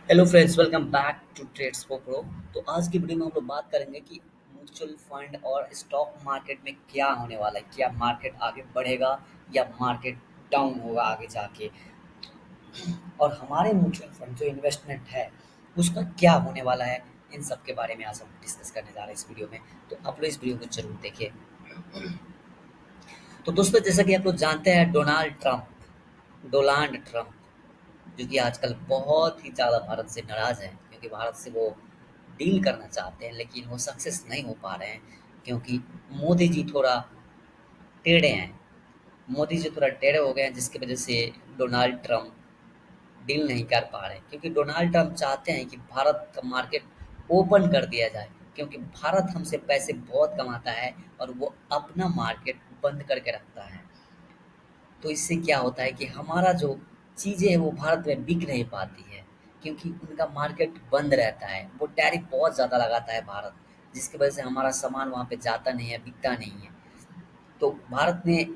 Hello friends, welcome back to trades for pro. तो आज की वीडियो में हम लोग बात करेंगे कि म्यूचुअल फंड और स्टॉक मार्केट में क्या होने वाला है। क्या मार्केट आगे बढ़ेगा या मार्केट डाउन होगा आगे जाके, और हमारे म्यूचुअल फंड जो इन्वेस्टमेंट है उसका क्या होने वाला है। इन सब के बारे में आज हम डिस्कस करने जा रहे हैं इस वीडियो में। तो आप लोग इस वीडियो को जरूर देखिए। तो दोस्तों, जैसा कि आप लोग जानते हैं, डोनाल्ड ट्रंप जो कि आजकल बहुत ही ज़्यादा भारत से नाराज़ हैं, क्योंकि भारत से वो डील करना चाहते हैं लेकिन वो सक्सेस नहीं हो पा रहे हैं, क्योंकि मोदी जी थोड़ा टेढ़े हैं। मोदी जी थोड़ा टेढ़े हो गए हैं, जिसकी वजह से डोनाल्ड ट्रंप डील नहीं कर पा रहे हैं, क्योंकि डोनाल्ड ट्रंप चाहते हैं कि भारत का मार्केट ओपन कर दिया जाए, क्योंकि भारत हमसे पैसे बहुत कमाता है और वो अपना मार्केट बंद करके रखता है। तो इससे क्या होता है कि हमारा जो चीज़ें हैं वो भारत में बिक नहीं पाती है, क्योंकि उनका मार्केट बंद रहता है। वो टैरिफ बहुत ज़्यादा लगाता है भारत, जिसकी वजह से हमारा सामान वहाँ पे जाता नहीं है, बिकता नहीं है। तो भारत में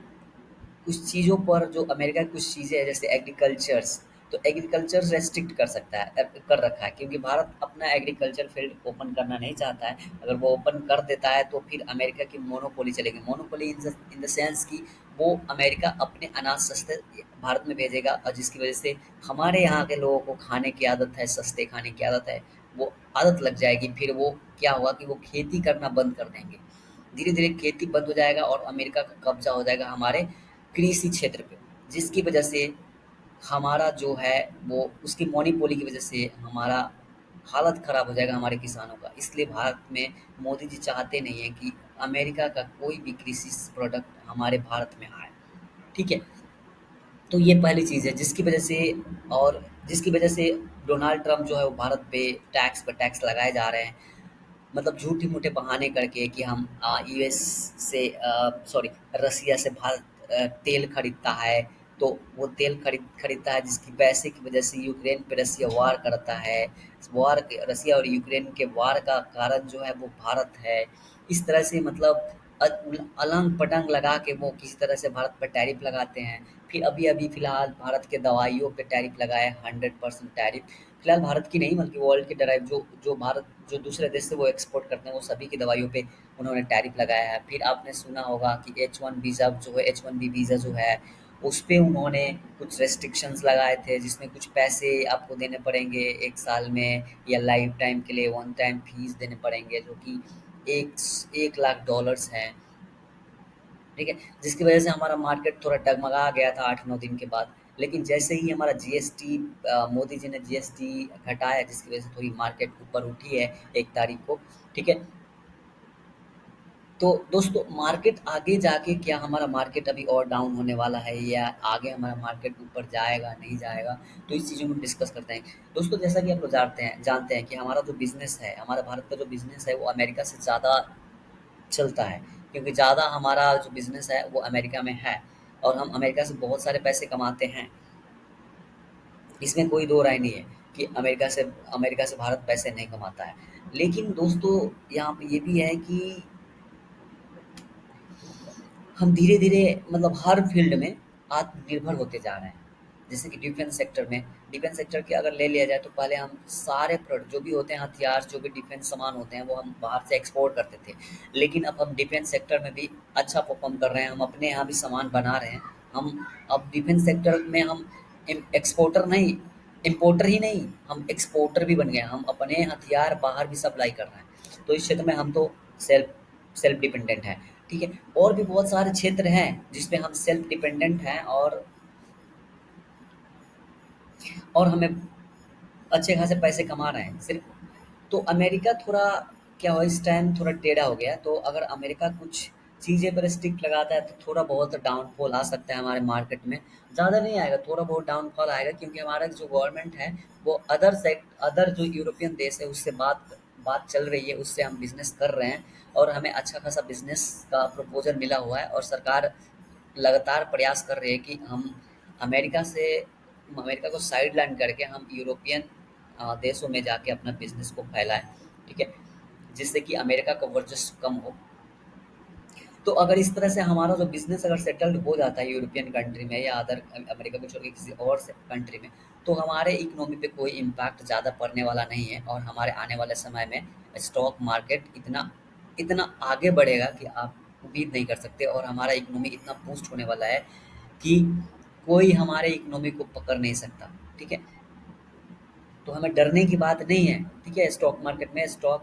कुछ चीज़ों पर जो अमेरिका की कुछ चीज़ें हैं, जैसे एग्रीकल्चर्स, तो एग्रीकल्चर रेस्ट्रिक्ट कर सकता है, कर रखा है, क्योंकि भारत अपना एग्रीकल्चर फील्ड ओपन करना नहीं चाहता है। अगर वो ओपन कर देता है तो फिर अमेरिका की मोनोपोली चलेगी। मोनोपोली इन द सेंस कि वो अमेरिका अपने अनाज सस्ते भारत में भेजेगा, और जिसकी वजह से हमारे यहाँ के लोगों को खाने की आदत है, सस्ते खाने की आदत है, वो आदत लग जाएगी। फिर वो क्या होगा कि वो खेती करना बंद कर देंगे। धीरे धीरे खेती बंद हो जाएगा और अमेरिका का कब्जा हो जाएगा हमारे कृषि क्षेत्र पे, जिसकी वजह से हमारा जो है वो उसकी मोनोपोली की वजह से हमारा हालत खराब हो जाएगा हमारे किसानों का। इसलिए भारत में मोदी जी चाहते नहीं है कि अमेरिका का कोई भी कृषि प्रोडक्ट हमारे भारत में आए। ठीक है। तो ये पहली चीज़ है जिसकी वजह से, और जिसकी वजह से डोनाल्ड ट्रंप जो है वो भारत पे टैक्स लगाए जा रहे हैं। मतलब झूठे-मूठे बहाने करके कि हम यूएस से, सॉरी, रसिया से भारत तेल खरीदता है, तो वो तेल खरीदता है, जिसकी पैसे की वजह से यूक्रेन पे रसिया वार करता है। रसिया और यूक्रेन के वार का कारण जो है वो भारत है। इस तरह से मतलब अलंग-पटंग लगा के वो किसी तरह से भारत पर टैरिफ लगाते हैं। फिर अभी-अभी फ़िलहाल भारत के दवाइयों पे टैरिफ लगाए, 100% टैरिफ। फिलहाल भारत की नहीं बल्कि वर्ल्ड की ड्राइव जो दूसरे देश से वो एक्सपोर्ट करते हैं, वो सभी की दवाइयों पे उन्होंने टैरिफ लगाया है। फिर आपने सुना होगा कि एच वन बी वीज़ा जो है उस पे उन्होंने कुछ रेस्ट्रिक्शंस लगाए थे, जिसमें कुछ पैसे आपको देने पड़ेंगे एक साल में, या लाइफ टाइम के लिए वन टाइम फीस देने पड़ेंगे, जो कि एक लाख डॉलर्स हैं। ठीक है, जिसकी वजह से हमारा मार्केट थोड़ा डगमगा गया था 8-9 दिन के बाद। लेकिन जैसे ही हमारा जीएसटी, मोदी जी ने जीएसटी घटाया, जिसकी वजह से थोड़ी मार्केट ऊपर उठी है 1 तारीख को। ठीक है। तो दोस्तों, मार्केट आगे जाके क्या हमारा मार्केट अभी और डाउन होने वाला है, या आगे हमारा मार्केट ऊपर जाएगा नहीं जाएगा, तो इस चीज़ों में डिस्कस करते हैं। दोस्तों, जैसा कि आप लोग जानते हैं कि हमारा जो बिजनेस है, हमारा भारत का जो बिजनेस है वो अमेरिका से ज़्यादा चलता है, क्योंकि ज़्यादा हमारा जो बिज़नेस है वो अमेरिका में है, और हम अमेरिका से बहुत सारे पैसे कमाते हैं। इसमें कोई दो राय नहीं है कि अमेरिका से भारत पैसे नहीं कमाता है। लेकिन दोस्तों, यहाँ पे ये भी है कि हम धीरे-धीरे मतलब हर फ़ील्ड में आत्मनिर्भर होते जा रहे हैं। जैसे कि डिफेंस सेक्टर की अगर ले लिया जाए, तो पहले हम सारे प्रोडक्ट जो भी होते हैं, हथियार, जो भी डिफेंस सामान होते हैं, वो हम बाहर से एक्सपोर्ट करते थे। लेकिन अब हम डिफेंस सेक्टर में भी अच्छा परफ़ॉर्म कर रहे हैं, हम अपने यहाँ भी सामान बना रहे हैं। हम अब डिफेंस सेक्टर में हम एक्सपोर्टर नहीं, इम्पोर्टर ही नहीं, हम एक्सपोर्टर भी बन गए हैं। हम अपने हथियार बाहर भी सप्लाई कर रहे हैं। तो इस क्षेत्र में हम तो सेल्फ सेल्फ डिपेंडेंट हैं। ठीक है। और भी बहुत सारे क्षेत्र हैं जिसमें हम सेल्फ डिपेंडेंट हैं, और हमें अच्छे खासे पैसे कमा रहे हैं सिर्फ। तो अमेरिका थोड़ा क्या हुआ, इस टाइम थोड़ा टेढ़ा हो गया है। तो अगर अमेरिका कुछ चीज़ें पर स्टिक लगाता है तो थोड़ा बहुत डाउनफॉल आ सकता है हमारे मार्केट में। ज़्यादा नहीं आएगा, थोड़ा बहुत डाउनफॉल आएगा, क्योंकि हमारा जो गवर्नमेंट है वो अदर जो यूरोपियन देश है उससे बात बात चल रही है, उससे हम बिजनेस कर रहे हैं, और हमें अच्छा खासा बिजनेस का प्रपोजल मिला हुआ है। और सरकार लगातार प्रयास कर रही है कि हम अमेरिका से अमेरिका को साइड लाइन करके हम यूरोपियन देशों में जाके अपना बिजनेस को फैलाएं। ठीक है, जिससे कि अमेरिका का वर्चस्व कम हो। तो अगर इस तरह से हमारा जो बिज़नेस अगर सेटल्ड हो जाता है यूरोपियन कंट्री में या अदर अमेरिका को छोड़ के किसी और से कंट्री में, तो हमारे इकोनॉमी पे कोई इम्पैक्ट ज़्यादा पड़ने वाला नहीं है और हमारे आने वाले समय में स्टॉक मार्केट इतना इतना आगे बढ़ेगा कि आप उम्मीद नहीं कर सकते और हमारा इकोनॉमी इतना बूस्ट होने वाला है कि कोई हमारे इकोनॉमी को पकड़ नहीं सकता, ठीक है? तो हमें डरने की बात नहीं है, ठीक है? स्टॉक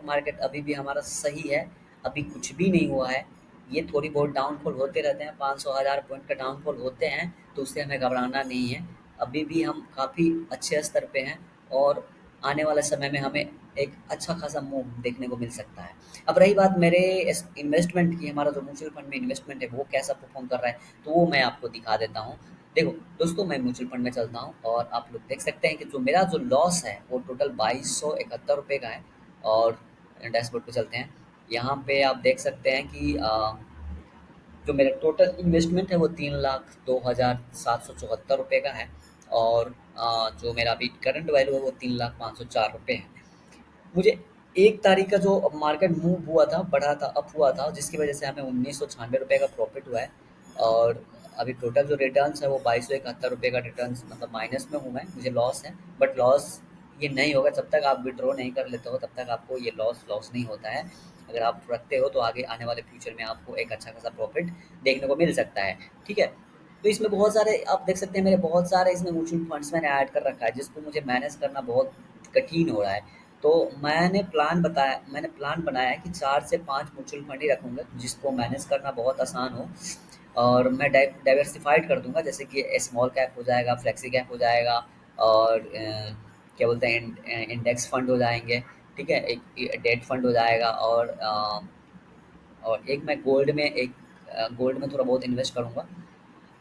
मार्केट अभी भी हमारा सही है, अभी कुछ भी नहीं हुआ है। ये थोड़ी बहुत डाउनफॉल होते रहते हैं, 500 1000 पॉइंट का डाउनफॉल होते हैं, तो उससे हमें घबराना नहीं है। अभी भी हम काफ़ी अच्छे स्तर पे हैं और आने वाले समय में हमें एक अच्छा खासा मूव देखने को मिल सकता है। अब रही बात मेरे इस इन्वेस्टमेंट की, हमारा जो म्यूचुअल फंड में इन्वेस्टमेंट है, वो कैसा परफ़ॉर्म कर रहा है, तो वो मैं आपको दिखा देता हूँ। देखो दोस्तों, मैं म्यूचुअल फंड में चलता हूँ और आप लोग देख सकते हैं कि जो मेरा जो लॉस है वो टोटल 2271 रुपये का है। और डैशबोर्ड पे चलते हैं, यहाँ पे आप देख सकते हैं कि जो मेरा टोटल इन्वेस्टमेंट है वो 3,02,774 रुपये का है। और जो मेरा अभी करंट वैल्यू है वो 3,05,04 रुपये है। मुझे 1 तारीख का जो मार्केट मूव हुआ था, बढ़ा था, अप हुआ था, जिसकी वजह से हमें 1996 रुपये का प्रॉफिट हुआ है। और अभी टोटल जो रिटर्न्स है वो 2271 रुपये का रिटर्न्स, मतलब माइनस में हूँ मैं, मुझे लॉस है। बट लॉस ये नहीं होगा जब तक आप विड्रॉ नहीं कर लेते हो, तब तक आपको ये लॉस लॉस नहीं होता है। अगर आप रखते हो तो आगे आने वाले फ्यूचर में आपको एक अच्छा खासा प्रॉफिट देखने को मिल सकता है, ठीक है? तो इसमें बहुत सारे आप देख सकते हैं, मेरे बहुत सारे इसमें म्यूचुअल फंड्स मैंने ऐड कर रखा है, जिसको मुझे मैनेज करना बहुत कठिन हो रहा है। तो मैंने प्लान बनाया है कि 4 से 5 म्यूचुअल फंड ही रखूँगा, जिसको मैनेज करना बहुत आसान हो। और मैं डाइवर्सिफ़ाइड कर दूँगा, जैसे कि स्मॉल कैप हो जाएगा, फ्लेक्सी कैप हो जाएगा और क्या बोलते हैं इंडेक्स फंड हो जाएँगे, ठीक है? एक डेट फंड हो जाएगा और एक मैं गोल्ड में थोड़ा बहुत इन्वेस्ट करूँगा।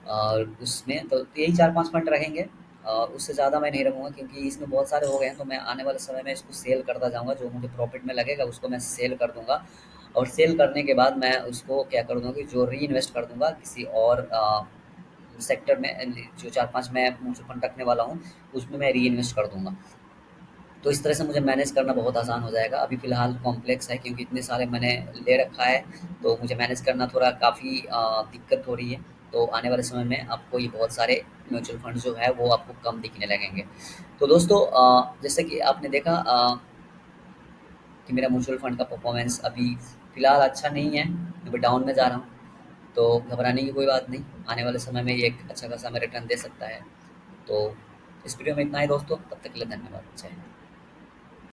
और उसमें तो यही 4-5 फंड रहेंगे। उससे ज़्यादा मैं नहीं रखूँगा, क्योंकि इसमें बहुत सारे हो गए हैं, तो मैं आने वाले समय में इसको सेल करता जाऊँगा, जो मुझे प्रॉफ़िट में लगेगा उसको मैं सेल कर दूँगा। और सेल करने के बाद मैं उसको क्या कर दूँगा कि जो रीइन्वेस्ट कर दूँगा किसी और सेक्टर में, जो 4-5 मैं म्यूचुअल फंड रखने वाला हूँ, उसमें मैं रीइन्वेस्ट कर दूँगा। तो इस तरह से मुझे मैनेज करना बहुत आसान हो जाएगा। अभी फ़िलहाल कॉम्प्लेक्स है, क्योंकि इतने सारे मैंने ले रखा है, तो मुझे मैनेज करना थोड़ा काफ़ी दिक्कत हो रही है। तो आने वाले समय में आपको ये बहुत सारे म्यूचुअल फंड जो है वो आपको कम दिखने लगेंगे। तो दोस्तों, जैसे कि आपने देखा कि मेरा म्यूचुअल फंड का परफॉर्मेंस अभी फ़िलहाल अच्छा नहीं है, अभी डाउन में जा रहा हूँ। तो घबराने की कोई बात नहीं, आने वाले समय में ये एक अच्छा खासा हमें रिटर्न दे सकता है। तो इस वीडियो में इतना ही दोस्तों, तब तक के लिए धन्यवाद। जय हिंद।